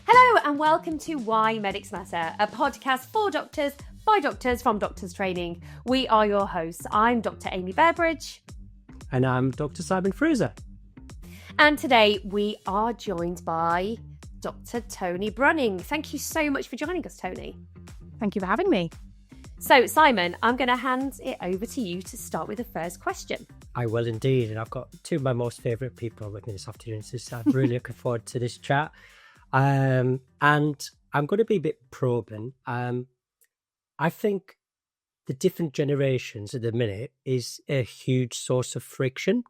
Hello and welcome to Why Medics Matter, a podcast for doctors by doctors from doctors training. We are your hosts. I'm Dr. Amie Bearbridge. And I'm Dr. Simon Fraser. And today we are joined by Dr. Toni Brunning. Thank you so much for joining us, Toni. Thank you for having me. So, Simon, I'm going to hand it over to you to start with the first question. I will indeed. And I've got two of my most favourite people with me this afternoon. So I'm really looking forward to this chat. And I'm going to be a bit probing. I think the different generations at the minute is a huge source of friction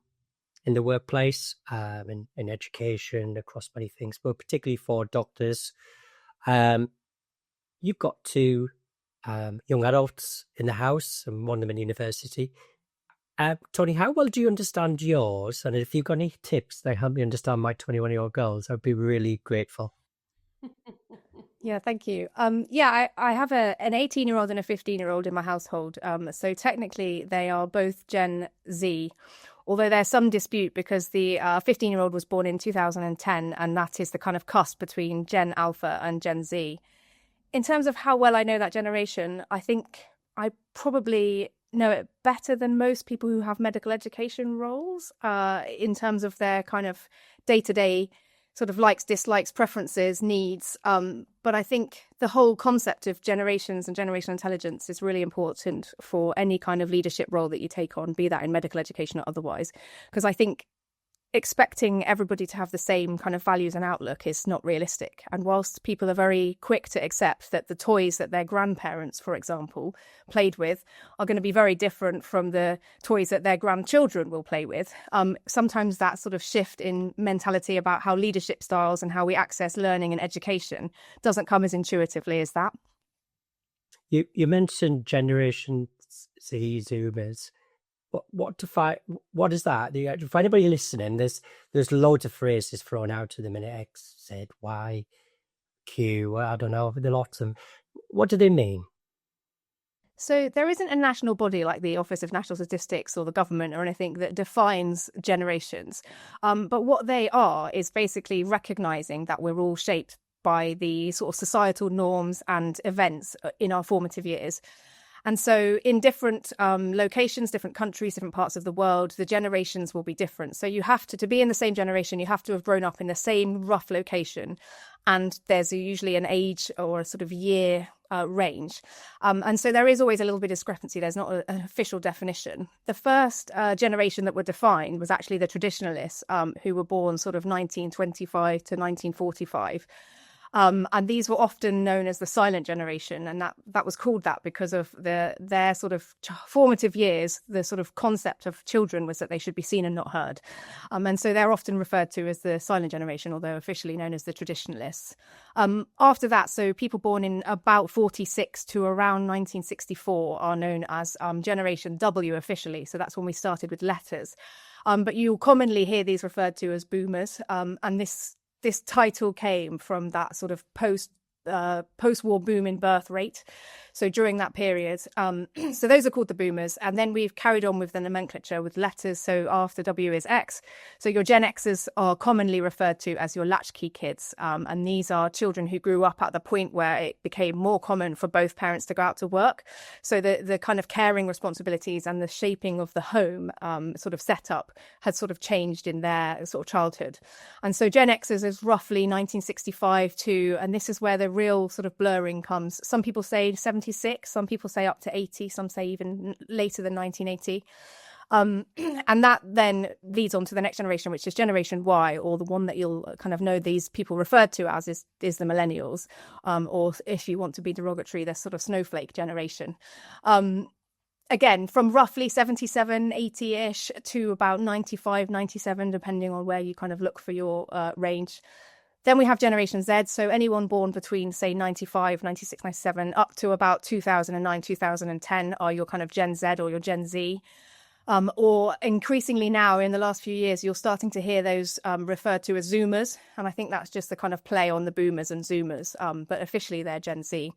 in the workplace, in education, across many things, but particularly for doctors. You've got two young adults in the house and one of them in university. Toni, how well do you understand yours? And if you've got any tips that help me understand my 21-year-old girls, I'd be really grateful. Yeah, thank you. I have an 18-year-old and a 15-year-old in my household. So technically they are both Gen Z, although there's some dispute because the 15-year-old was born in 2010, and that is the kind of cusp between Gen Alpha and Gen Z. In terms of how well I know that generation, I think I probably know it better than most people who have medical education roles in terms of their kind of day-to-day sort of likes, dislikes, preferences, needs. But I think the whole concept of generations and generational intelligence is really important for any kind of leadership role that you take on, be that in medical education or otherwise, because I think expecting everybody to have the same kind of values and outlook is not realistic. And whilst people are very quick to accept that the toys that their grandparents, for example, played with are going to be very different from the toys that their grandchildren will play with, sometimes that sort of shift in mentality about how leadership styles and how we access learning and education doesn't come as intuitively as that. You mentioned Generation Z, Zoomers. What is that? For anybody listening, there's loads of phrases thrown out to the minute: X, Z, Y, Q. I don't know, there are lots of them. What do they mean? So there isn't a national body like the Office of National Statistics or the government or anything that defines generations. But what they are is basically recognising that we're all shaped by the sort of societal norms and events in our formative years. And so in different locations, different countries, different parts of the world, the generations will be different. So you have to be in the same generation, you have to have grown up in the same rough location. And there's usually an age or a sort of year range. And so there is always a little bit of discrepancy. There's not an official definition. The first generation that were defined was actually the traditionalists who were born sort of 1925 to 1945. And these were often known as the silent generation, and that was called that because of their sort of formative years. The sort of concept of children was that they should be seen and not heard, and so they're often referred to as the silent generation, although officially known as the traditionalists. After that, so people born in about 46 to around 1964 are known as Generation W officially. So that's when we started with letters, but you'll commonly hear these referred to as boomers, and this title came from that sort of post-war boom in birth rate. So during that period, so those are called the boomers. And then we've carried on with the nomenclature with letters. So after W is X. So your Gen Xers are commonly referred to as your latchkey kids. And these are children who grew up at the point where it became more common for both parents to go out to work. So the kind of caring responsibilities and the shaping of the home sort of setup had sort of changed in their sort of childhood. And so Gen Xers is roughly 1965 to, and this is where the real sort of blurring comes. Some people say 76, some people say up to 80, some say even later than 1980. And that then leads on to the next generation, which is Generation Y, or the one that you'll kind of know these people referred to as is the millennials, or if you want to be derogatory, the sort of snowflake generation. Again, from roughly 77, 80-ish to about 95, 97, depending on where you kind of look for your range. Then we have Generation Z, so anyone born between, say, 95, 96, 97, up to about 2009, 2010 are your kind of Gen Z or your Gen Z. Or increasingly now, in the last few years, you're starting to hear those referred to as Zoomers. And I think that's just the kind of play on the boomers and Zoomers, but officially they're Gen Z.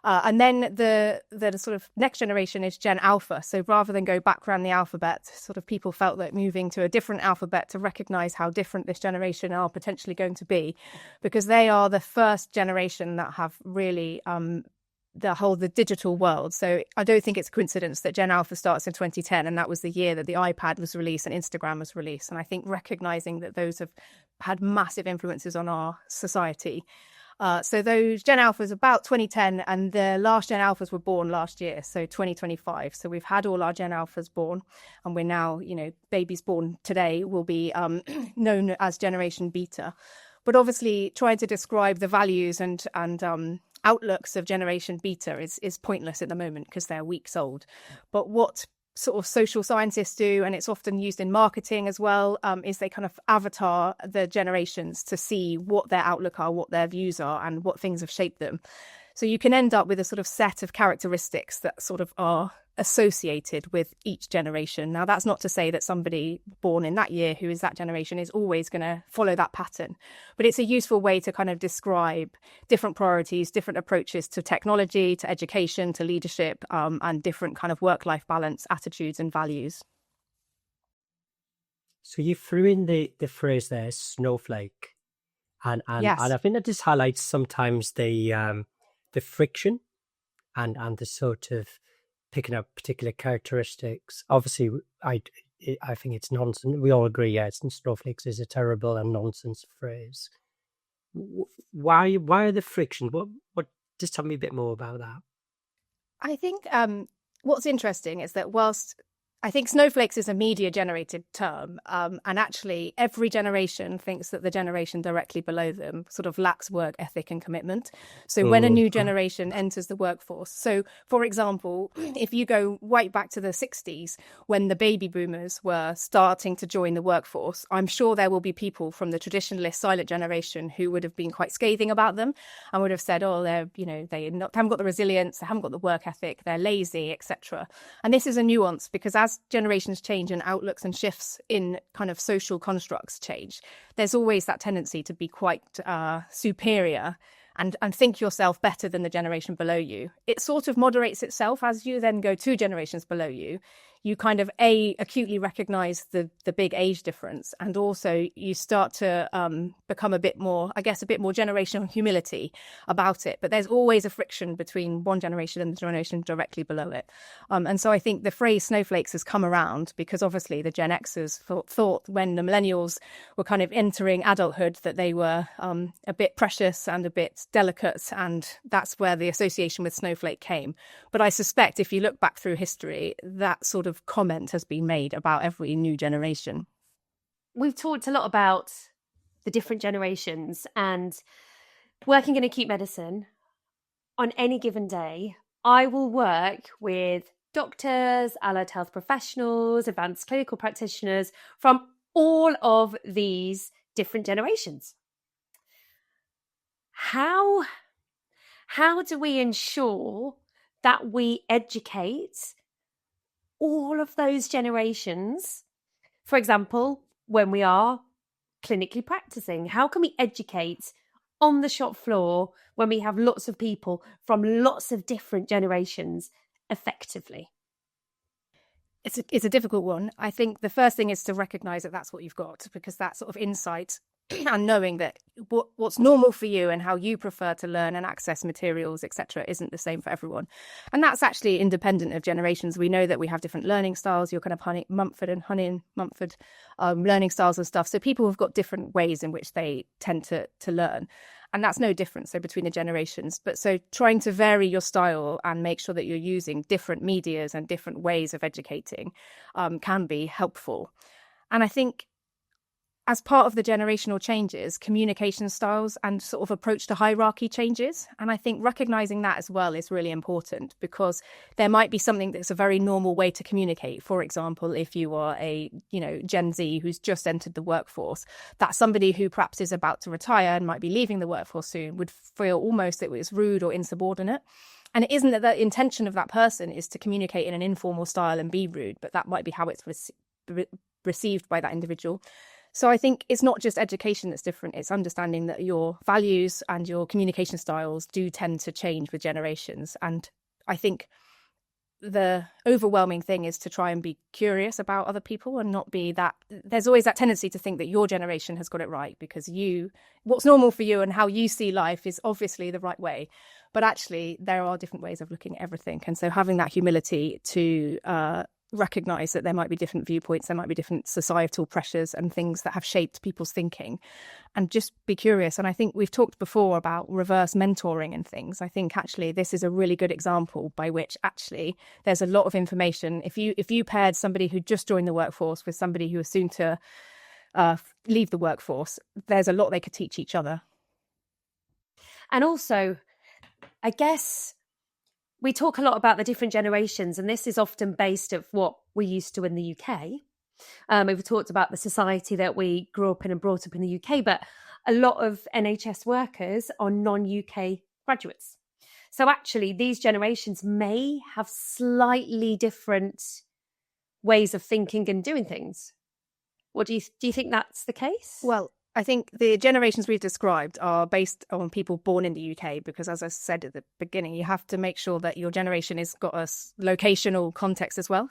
And then the sort of next generation is Gen Alpha. So rather than go back around the alphabet, sort of people felt that moving to a different alphabet to recognize how different this generation are potentially going to be, because they are the first generation that have really the digital world. So I don't think it's a coincidence that Gen Alpha starts in 2010, and that was the year that the iPad was released and Instagram was released. And I think recognizing that those have had massive influences on our society. So those Gen Alphas about 2010, and the last Gen Alphas were born last year, so 2025. So we've had all our Gen Alphas born, and we're now, babies born today will be known as Generation Beta. But obviously, trying to describe the values and outlooks of Generation Beta is pointless at the moment because they're weeks old. But what sort of social scientists do, and it's often used in marketing as well, is they kind of avatar the generations to see what their outlook are, what their views are, and what things have shaped them. So you can end up with a sort of set of characteristics that sort of are associated with each generation. Now, that's not to say that somebody born in that year who is that generation is always going to follow that pattern, but it's a useful way to kind of describe different priorities, different approaches to technology, to education, to leadership, and different kind of work-life balance attitudes and values. So you threw in the phrase there, snowflake, and Yes. and I think that just highlights sometimes the friction and the sort of picking up particular characteristics. Obviously, I think it's nonsense. We all agree, yeah, snowflakes is a terrible and nonsense phrase. Why are the friction? What? Just tell me a bit more about that. I think what's interesting is that whilst I think snowflakes is a media-generated term, and actually every generation thinks that the generation directly below them sort of lacks work ethic and commitment. So when a new generation enters the workforce, so for example, if you go right back to the 60s, when the baby boomers were starting to join the workforce, I'm sure there will be people from the traditionalist silent generation who would have been quite scathing about them and would have said, oh, they haven't got the resilience, they haven't got the work ethic, they're lazy, etc. And this is a nuance because as generations change and outlooks and shifts in kind of social constructs change, there's always that tendency to be quite superior and think yourself better than the generation below you. It sort of moderates itself as you then go 2 generations below you. You kind of acutely recognize the big age difference, and also you start to become a bit more generational humility about it. But there's always a friction between one generation and the generation directly below it. And so I think the phrase snowflakes has come around because obviously the Gen Xers thought when the millennials were kind of entering adulthood that they were a bit precious and a bit delicate, and that's where the association with snowflake came. But I suspect if you look back through history, that sort of comment has been made about every new generation. We've talked a lot about the different generations, and working in acute medicine, on any given day, I will work with doctors, allied health professionals, advanced clinical practitioners from all of these different generations. How do we ensure that we educate all of those generations? For example, when we are clinically practicing, how can we educate on the shop floor when we have lots of people from lots of different generations effectively? It's a difficult one. I think the first thing is to recognize that that's what you've got, because that sort of insight and knowing that what's normal for you and how you prefer to learn and access materials, etc., isn't the same for everyone. And that's actually independent of generations. We know that we have different learning styles, your kind of Mumford learning styles and stuff. So people have got different ways in which they tend to learn. And that's no different, so between the generations. But so trying to vary your style and make sure that you're using different medias and different ways of educating can be helpful. And I think as part of the generational changes, communication styles and sort of approach to hierarchy changes. And I think recognizing that as well is really important, because there might be something that's a very normal way to communicate. For example, if you are a Gen Z who's just entered the workforce, that somebody who perhaps is about to retire and might be leaving the workforce soon would feel almost it was rude or insubordinate. And it isn't that the intention of that person is to communicate in an informal style and be rude, but that might be how it's received by that individual. So I think it's not just education that's different, it's understanding that your values and your communication styles do tend to change with generations. And I think the overwhelming thing is to try and be curious about other people and not be that. There's always that tendency to think that your generation has got it right because what's normal for you and how you see life is obviously the right way. But actually, there are different ways of looking at everything. And so having that humility to recognize that there might be different viewpoints, there might be different societal pressures and things that have shaped people's thinking, and just be curious. And I think we've talked before about reverse mentoring and things. I think actually this is a really good example by which actually there's a lot of information. If you paired somebody who just joined the workforce with somebody who is soon to leave the workforce, there's a lot they could teach each other. And also, I guess we talk a lot about the different generations, and this is often based of what we're used to in the UK. We've talked about the society that we grew up in and brought up in the UK, but a lot of NHS workers are non-UK graduates. So actually, these generations may have slightly different ways of thinking and doing things. What do you think that's the case? Well, I think the generations we've described are based on people born in the UK, because as I said at the beginning, you have to make sure that your generation has got a locational context as well.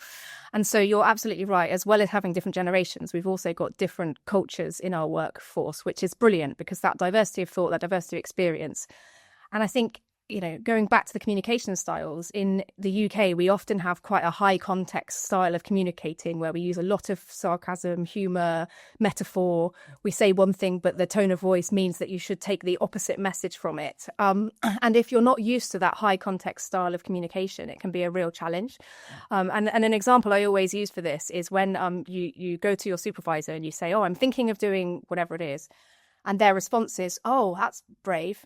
And so you're absolutely right. As well as having different generations, we've also got different cultures in our workforce, which is brilliant because that diversity of thought, that diversity of experience. And I think, going back to the communication styles, in the UK, we often have quite a high context style of communicating where we use a lot of sarcasm, humour, metaphor. We say one thing, but the tone of voice means that you should take the opposite message from it. And if you're not used to that high context style of communication, it can be a real challenge. And an example I always use for this is when you go to your supervisor and you say, oh, I'm thinking of doing whatever it is. And their response is, oh, that's brave.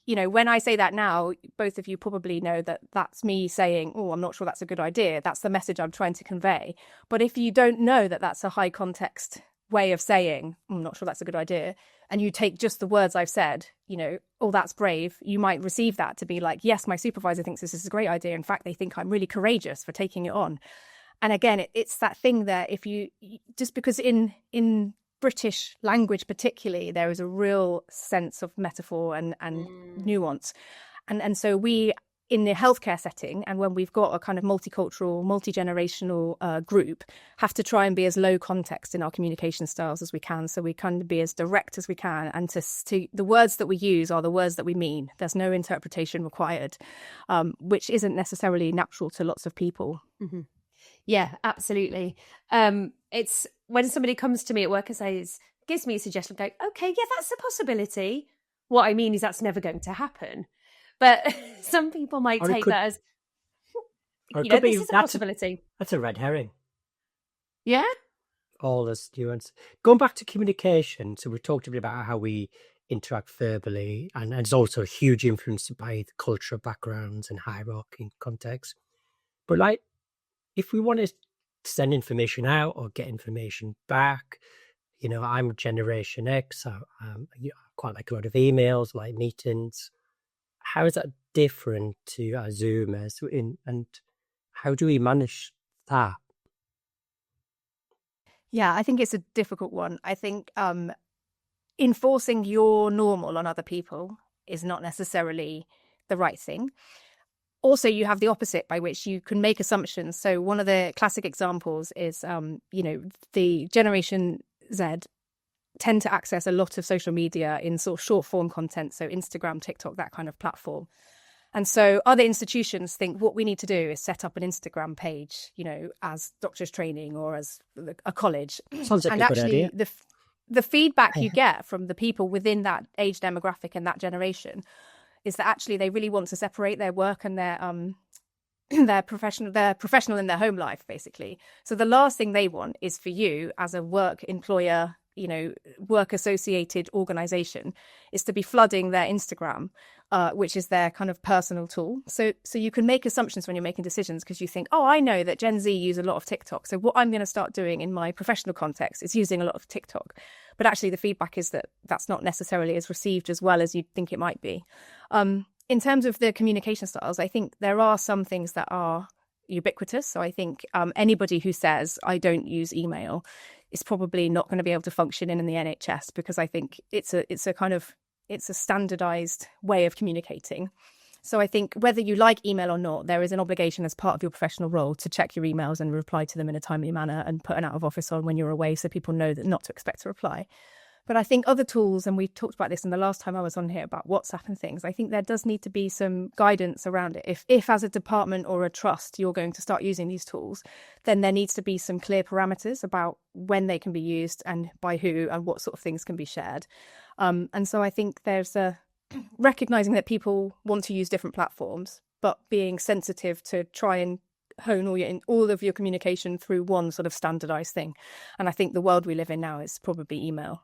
When I say that now, both of you probably know that that's me saying, oh, I'm not sure that's a good idea. That's the message I'm trying to convey. But if you don't know that that's a high context way of saying, I'm not sure that's a good idea, and you take just the words I've said, oh, that's brave, you might receive that to be like, yes, my supervisor thinks this is a great idea. In fact, they think I'm really courageous for taking it on. And again, it's that thing that if you, just because in British language particularly, there is a real sense of metaphor and nuance. And so we, in the healthcare setting, and when we've got a kind of multicultural, multi-generational group, have to try and be as low context in our communication styles as we can, so we can be as direct as we can, and to the words that we use are the words that we mean. There's no interpretation required, which isn't necessarily natural to lots of people. Mm-hmm. Yeah, absolutely. It's when somebody comes to me at work and gives me a suggestion, I go, okay, yeah, that's a possibility. What I mean is that's never going to happen. But some people might take that as, this is a possibility. That's a red herring. Yeah? All the nuance. Going back to communication, so we talked a bit about how we interact verbally, and it's also a huge influence by the cultural backgrounds and hierarchy and context. But if we want to send information out or get information back, I'm Generation X, so I quite like a lot of emails, like meetings. How is that different to Zoom? And how do we manage that? Yeah, I think it's a difficult one. I think enforcing your normal on other people is not necessarily the right thing. Also, you have the opposite by which you can make assumptions. So one of the classic examples is, the Generation Z tend to access a lot of social media in sort of short form content. So Instagram, TikTok, that kind of platform. And so other institutions think what we need to do is set up an Instagram page, as doctor's training or as a college. Sounds like and a good actually, idea. the feedback you get from the people within that age demographic and that generation is that actually they really want to separate their work and their professional in their home life, basically. So the last thing they want is for you as a work employer, work associated organization, is to be flooding their Instagram, which is their kind of personal tool. So you can make assumptions when you're making decisions because you think, oh, I know that Gen Z use a lot of TikTok. So what I'm going to start doing in my professional context is using a lot of TikTok. But actually the feedback is that that's not necessarily as received as well as you'd think it might be. In terms of the communication styles, I think there are some things that are ubiquitous. So I think anybody who says, I don't use email is probably not going to be able to function in the NHS, because I think it's a standardized way of communicating. So I think whether you like email or not, there is an obligation as part of your professional role to check your emails and reply to them in a timely manner and put an out of office on when you're away, so people know that not to expect a reply. But I think other tools, and we talked about this in the last time I was on here about WhatsApp and things, I think there does need to be some guidance around it. If as a department or a trust you're going to start using these tools, then there needs to be some clear parameters about when they can be used and by who and what sort of things can be shared. And so I think there's recognizing that people want to use different platforms, but being sensitive to try and hone all of your communication through one sort of standardized thing. And I think the world we live in now is probably email.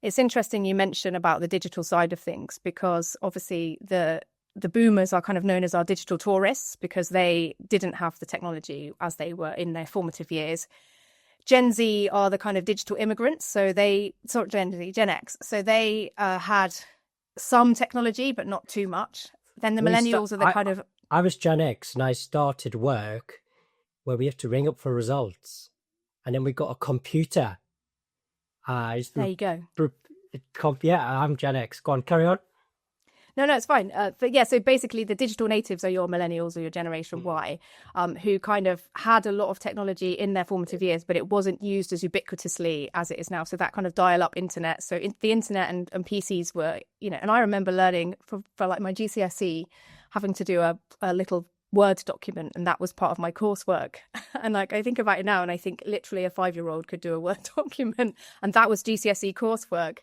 It's interesting you mention about the digital side of things, because obviously the boomers are kind of known as our digital tourists because they didn't have the technology as they were in their formative years. Gen Z are the kind of digital immigrants. Gen X. So they had some technology, but not too much. Then the millennials are the kind of... I was Gen X and I started work where we have to ring up for results. And then we got a computer. There you go. Yeah, I'm Gen X. Go on, carry on. No, it's fine. But yeah, so basically the digital natives are your millennials or your Generation Y, who kind of had a lot of technology in their formative years, but it wasn't used as ubiquitously as it is now. So that kind of dial-up internet. So the internet and PCs were, and I remember learning for like my GCSE, having to do a little Word document, and that was part of my coursework. And like I think about it now and I think literally a 5-year-old could do a Word document, and that was GCSE coursework.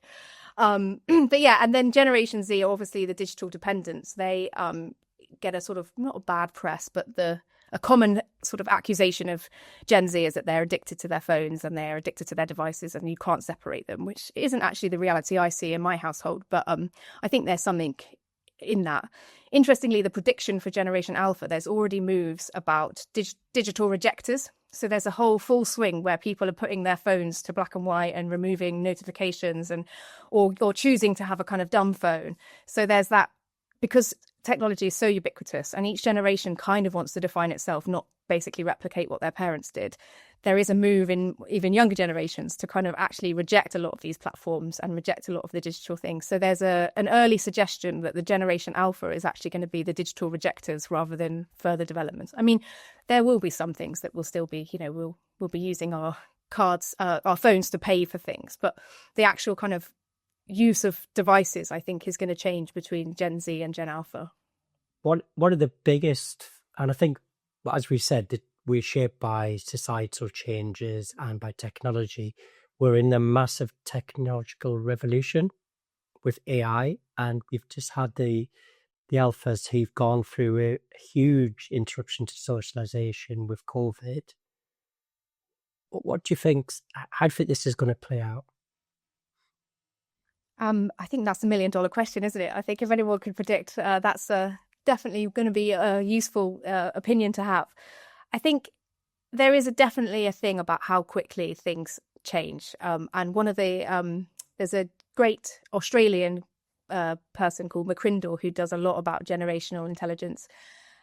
But yeah, and then Generation Z, obviously the digital dependents, they get a sort of, not a bad press, but a common sort of accusation of Gen Z is that they're addicted to their phones and they're addicted to their devices and you can't separate them, which isn't actually the reality I see in my household. But I think there's something in that. Interestingly, the prediction for Generation Alpha, there's already moves about digital rejectors. So there's a whole full swing where people are putting their phones to black and white and removing notifications or choosing to have a kind of dumb phone. So there's that, because technology is so ubiquitous and each generation kind of wants to define itself, not basically replicate what their parents did. There is a move in even younger generations to kind of actually reject a lot of these platforms and reject a lot of the digital things. So there's an early suggestion that the Generation Alpha is actually going to be the digital rejectors rather than further developments. I mean, there will be some things that will still be, we'll be using our cards, our phones to pay for things, but the actual kind of use of devices, I think, is going to change between Gen Z and Gen Alpha. One of the biggest, and I think, as we said, that we're shaped by societal changes and by technology. We're in a massive technological revolution with AI, and we've just had the alphas who've gone through a huge interruption to socialization with COVID. What do you think? How do you think this is going to play out? I think that's $1 million question, isn't it? I think if anyone could predict, that's definitely going to be a useful opinion to have. I think there is definitely a thing about how quickly things change. And one of there's a great Australian person called McCrindle who does a lot about generational intelligence.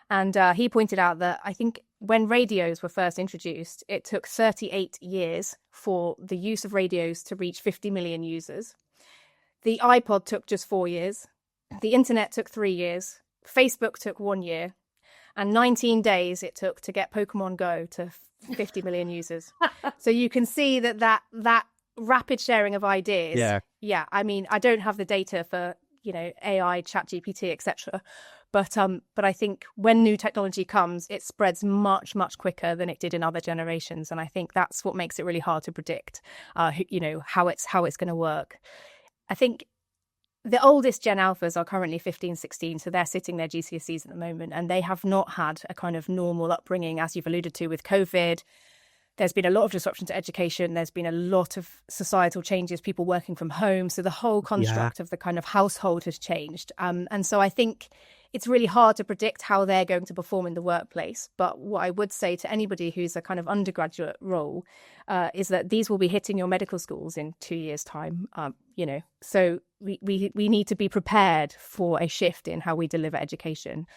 And he pointed out that I think when radios were first introduced, it took 38 years for the use of radios to reach 50 million users. The iPod took just 4 years. The internet took 3 years. Facebook took 1 year. And 19 days it took to get Pokemon Go to 50 million users. So you can see that rapid sharing of ideas. Yeah. I mean, I don't have the data for, AI, ChatGPT, etc. But I think when new technology comes, it spreads much, much quicker than it did in other generations. And I think that's what makes it really hard to predict, how it's going to work. I think the oldest Gen Alphas are currently 15, 16, so they're sitting their GCSEs at the moment, and they have not had a kind of normal upbringing, as you've alluded to with COVID. There's been a lot of disruption to education. There's been a lot of societal changes, people working from home. So the whole construct of the kind of household has changed. And so I think it's really hard to predict how they're going to perform in the workplace. But what I would say to anybody who's a kind of undergraduate role is that these will be hitting your medical schools in 2 years' time. So we need to be prepared for a shift in how we deliver education.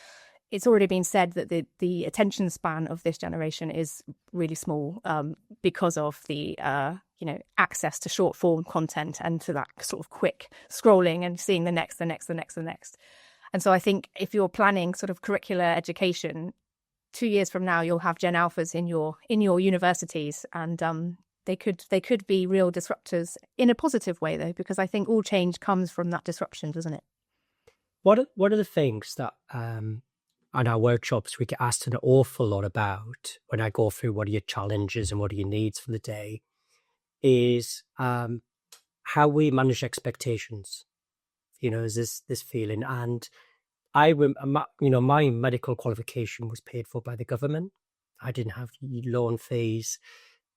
it's already been said that the attention span of this generation is really small, because of the access to short form content and to that sort of quick scrolling and seeing the next. And so I think if you're planning sort of curricular education, 2 years from now you'll have Gen Alphas in your universities, and they could be real disruptors in a positive way, though, because I think all change comes from that disruption, doesn't it? What are the things that on our workshops we get asked an awful lot about when I go through what are your challenges and what are your needs for the day is how we manage expectations. Is this feeling, and my medical qualification was paid for by the government. I didn't have loan fees.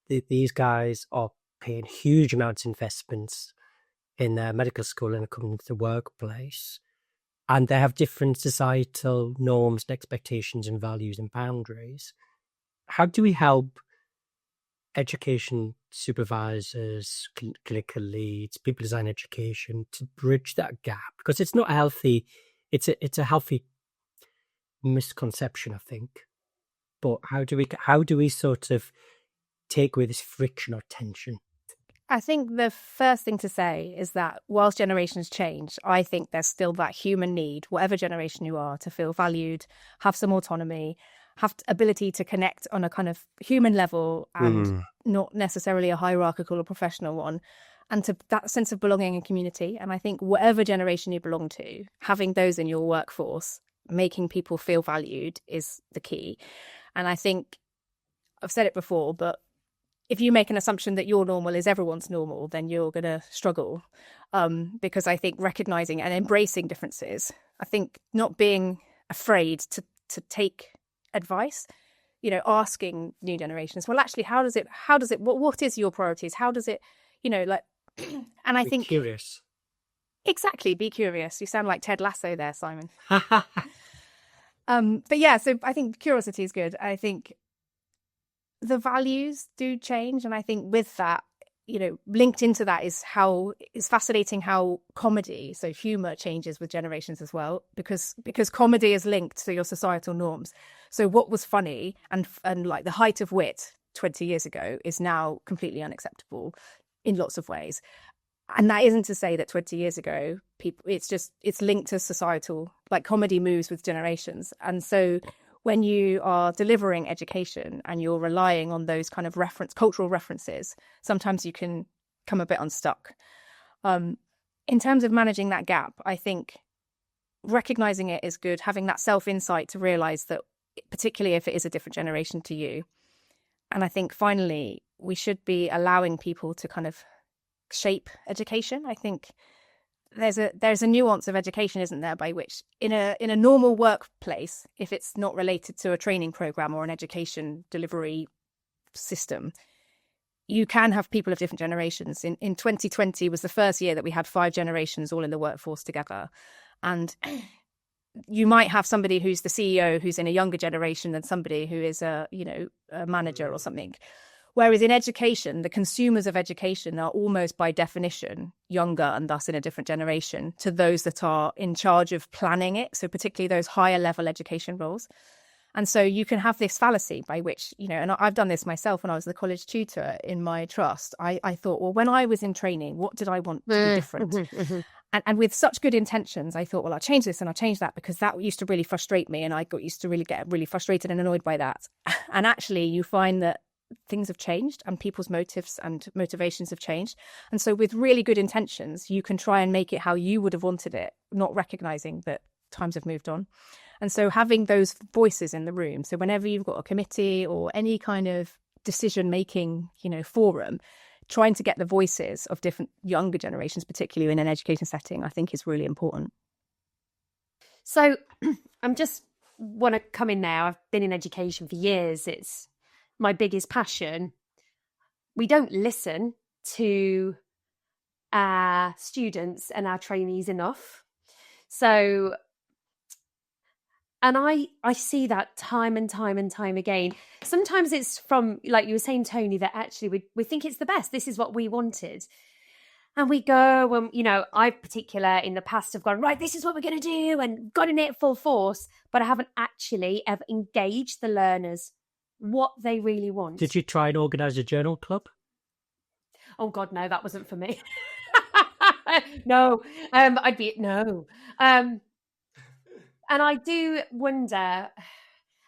These guys are paying huge amounts of investments in their medical school and coming to the workplace. And they have different societal norms and expectations and values and boundaries. How do we help education supervisors, clinical leads, people design education to bridge that gap? Because it's not healthy. It's a healthy misconception, I think. But how do we sort of take away this friction or tension? I think the first thing to say is that whilst generations change, I think there's still that human need, whatever generation you are, to feel valued, have some autonomy, have ability to connect on a kind of human level and not necessarily a hierarchical or professional one, and to that sense of belonging and community. And I think whatever generation you belong to, having those in your workforce, making people feel valued is the key. And I think I've said it before, but if you make an assumption that your normal is everyone's normal, then you're going to struggle. Because I think recognizing and embracing differences, I think not being afraid to take advice, asking new generations, well, actually, how does it, what is your priorities? How does it, and I think curious. Exactly. Be curious. You sound like Ted Lasso there, Simon. But yeah, so I think curiosity is good. I think the values do change, and I think with that, linked into that is fascinating how comedy, so humor, changes with generations as well, because comedy is linked to your societal norms. So what was funny and like the height of wit 20 years ago is now completely unacceptable in lots of ways. And that isn't to say that 20 years ago it's linked to societal, like comedy moves with generations. And so when you are delivering education and you're relying on those kind of cultural references, sometimes you can come a bit unstuck. In terms of managing that gap, I think recognizing it is good, having that self-insight to realize that, particularly if it is a different generation to you. And I think finally, we should be allowing people to kind of shape education. I think there's a nuance of education, isn't there, by which in a normal workplace, if it's not related to a training program or an education delivery system, you can have people of different generations. In 2020 was the first year that we had 5 generations all in the workforce together. And you might have somebody who's the CEO who's in a younger generation than somebody who is a manager or something. Whereas in education, the consumers of education are almost by definition younger and thus in a different generation to those that are in charge of planning it. So particularly those higher level education roles. And so you can have this fallacy by which, and I've done this myself when I was the college tutor in my trust. I thought, well, when I was in training, what did I want to be different? And with such good intentions, I thought, well, I'll change this and I'll change that because that used to really frustrate me. And I used to really get really frustrated and annoyed by that. And actually, you find that things have changed and people's motives and motivations have changed. And so with really good intentions, you can try and make it how you would have wanted it, not recognizing that times have moved on. And so having those voices in the room. So whenever you've got a committee or any kind of decision-making, forum, trying to get the voices of different younger generations, particularly in an education setting, I think is really important. So I'm just want to come in now. I've been in education for years. It's my biggest passion. We don't listen to our students and our trainees enough. So, and I see that time and time and time again. Sometimes it's from, like you were saying, Toni, that actually we think it's the best. This is what we wanted. And we go, and, you know, I particular in the past have gone, right, this is what we're going to do, and got in it full force, but I haven't actually ever engaged the learners what they really want. Did you try and organise a journal club? Oh God, no, that wasn't for me. No, I'd be, no. And I do wonder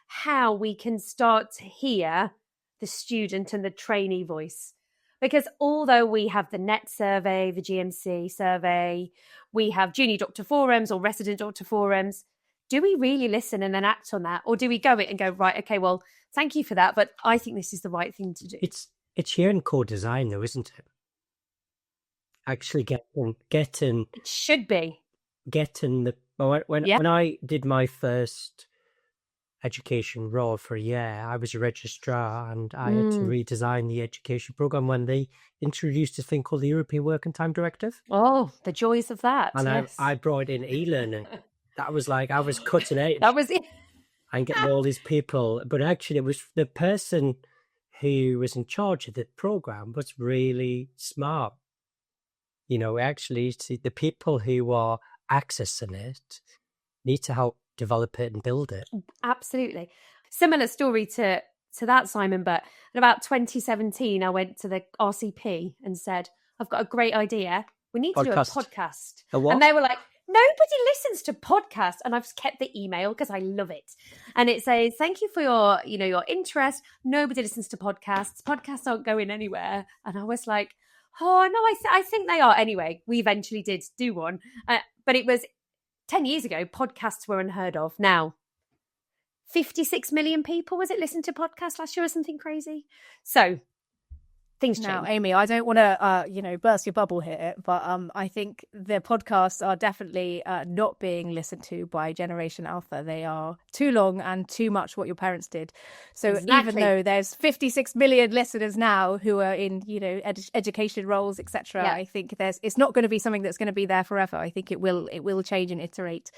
how we can start to hear the student and the trainee voice. Because although we have the NET survey, the GMC survey, we have junior doctor forums or resident doctor forums, do we really listen and then act on that? Or do we go it and go, right, okay, well, thank you for that, but I think this is the right thing to do? It's here in core design, though, isn't it? Actually getting It should be. Getting the... When I did my first education role for a year, I was a registrar, and I had to redesign the education program when they introduced a thing called the European Work and Time Directive. Oh, the joys of that. And yes. I brought in e-learning. That was like, I was cutting edge. That was it. And getting all these people. But actually, it was the person who was in charge of the program was really smart. You know, actually, the people who are accessing it need to help develop it and build it. Absolutely. Similar story to that, Simon, but in about 2017, I went to the RCP and said, I've got a great idea. We need to do a podcast. A what? And they were like, nobody listens to podcasts. And I've kept the email because I love it. And it says, thank you for your interest. Nobody listens to podcasts. Podcasts aren't going anywhere. And I was like, oh, no, I think they are. Anyway, we eventually did do one. But it was 10 years ago, podcasts were unheard of. Now, 56 million people, was it, listened to podcasts last year or something crazy? So things change. Now, Amy, I don't want to, burst your bubble here, but I think the podcasts are definitely not being listened to by Generation Alpha. They are too long and too much what your parents did. So Exactly. even though there's 56 million listeners now who are in, education roles, etc., Yeah. I think it's not going to be something that's going to be there forever. I think it will change and iterate.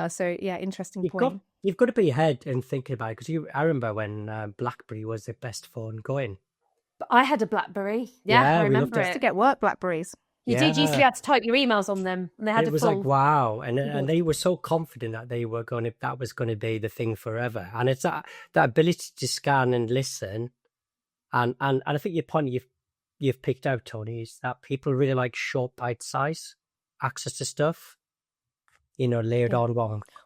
So yeah, interesting point. You've got to be ahead and thinking about it, because I remember when BlackBerry was the best phone going. But I had a BlackBerry. Yeah, I remember it. To get work Blackberries. You did. You used to have to type your emails on them, and they had it a was full... like, wow. And they were so confident that that was going to be the thing forever. And it's that ability to scan and listen. And I think your point you've picked out, Toni, is that people really like short bite size access to stuff. Layered on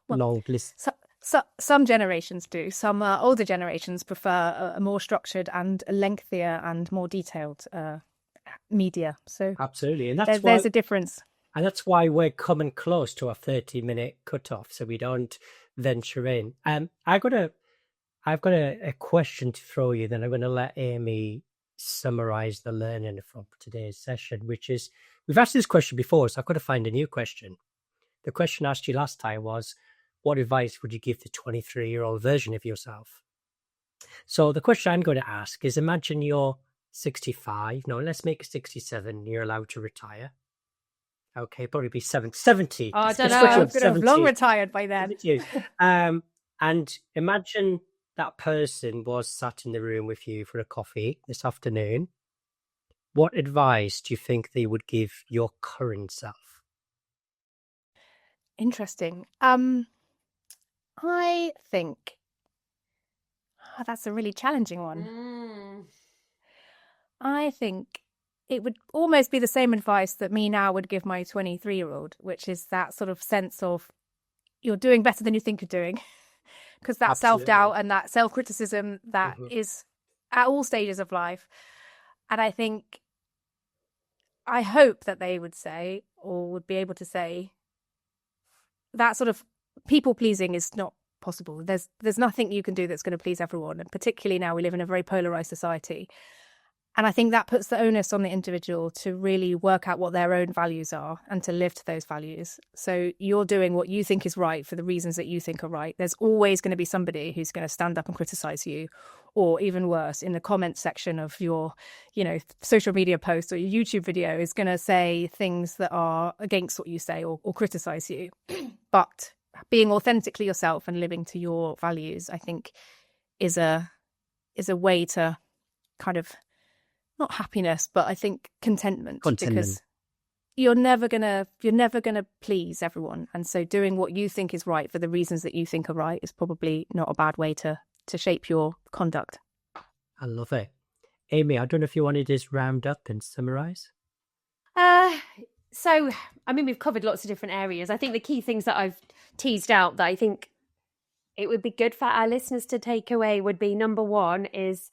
long lists. So some generations do. Some older generations prefer a more structured and lengthier and more detailed media. So absolutely, and there's a difference. And that's why we're coming close to a 30-minute cutoff, so we don't venture in. I've got a question to throw you. Then I'm going to let Amy summarize the learning from today's session, which is, we've asked this question before, so I've got to find a new question. The question I asked you last time was, what advice would you give the 23-year-old version of yourself? So the question I'm going to ask is, imagine you're 65. No, let's make it 67. You're allowed to retire. Okay, probably be 70. Oh, I don't know. I could have long retired by then. And imagine that person was sat in the room with you for a coffee this afternoon. What advice do you think they would give your current self? Interesting. I think that's a really challenging one. I think it would almost be the same advice that me now would give my 23-year-old, which is that sort of sense of you're doing better than you think you're doing. Because that self-doubt and that self-criticism that is at all stages of life. And I hope that they would say, or would be able to say, that sort of people-pleasing is not possible. There's nothing you can do that's going to please everyone. And particularly now we live in a very polarised society. And I think that puts the onus on the individual to really work out what their own values are and to live to those values. So you're doing what you think is right for the reasons that you think are right. There's always going to be somebody who's going to stand up and criticise you, or even worse, in the comments section of your, social media post or your YouTube video is going to say things that are against what you say or criticise you. But being authentically yourself and living to your values, I think, is a way to kind of, not happiness, but I think contentment. Because you're never gonna please everyone, and so doing what you think is right for the reasons that you think are right is probably not a bad way to shape your conduct. I love it. Amie, I don't know if you wanted to just round up and summarize. So, I mean, we've covered lots of different areas. I think the key things that I've teased out that I think it would be good for our listeners to take away would be, number one is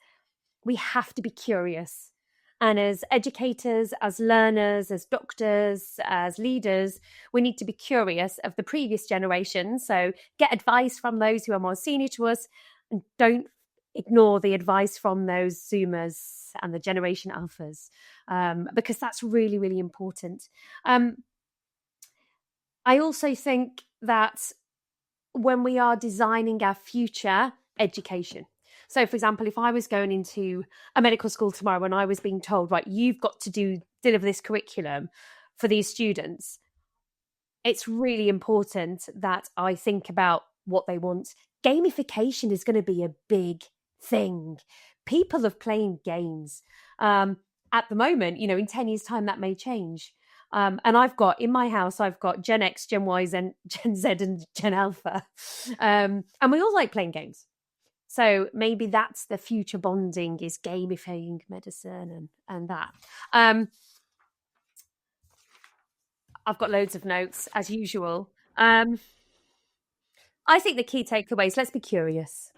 we have to be curious. And as educators, as learners, as doctors, as leaders, we need to be curious of the previous generation. So get advice from those who are more senior to us, and don't ignore the advice from those Zoomers and the Generation Alphas, because that's really, really important. I also think that when we are designing our future education, so, for example, if I was going into a medical school tomorrow and I was being told, right, you've got to deliver this curriculum for these students, it's really important that I think about what they want. Gamification is going to be a big thing. People are playing games. At the moment, in 10 years' time, that may change. And in my house, I've got Gen X, Gen Y, Gen Z, and Gen Alpha. And we all like playing games. So maybe that's the future bonding, is gamifying medicine and that. I've got loads of notes as usual. I think the key takeaways, let's be curious.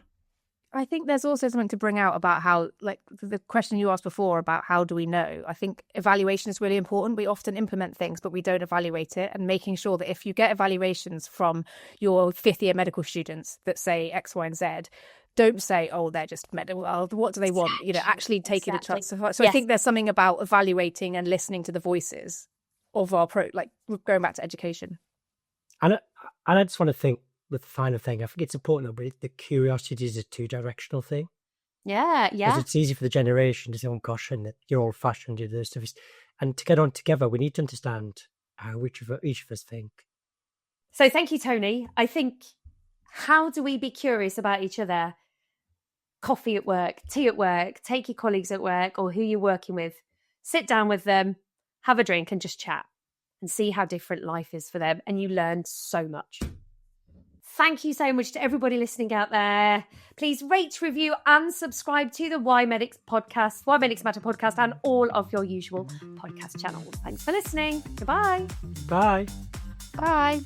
I think there's also something to bring out about how, like the question you asked before about how do we know? I think evaluation is really important. We often implement things, but we don't evaluate it. And making sure that if you get evaluations from your fifth year medical students that say X, Y, and Z, don't say, oh, they're just medical. What do they want? Actually take it a chance. So yes. I think there's something about evaluating and listening to the voices of our going back to education. And I just want to think with the final thing, I think it's important that the curiosity is a two-directional thing. Yeah. Because it's easy for the generation to say, oh gosh, and you're old-fashioned, you do this stuff. And to get on together, we need to understand how each of us think. So thank you, Toni. I think, how do we be curious about each other? Coffee at work, tea at work, take your colleagues at work or who you're working with, sit down with them, have a drink and just chat and see how different life is for them. And you learn so much. Thank you so much to everybody listening out there. Please rate, review and subscribe to the Why Medics podcast, Why Medics Matter podcast, and all of your usual podcast channels. Thanks for listening. Goodbye. Bye. Bye.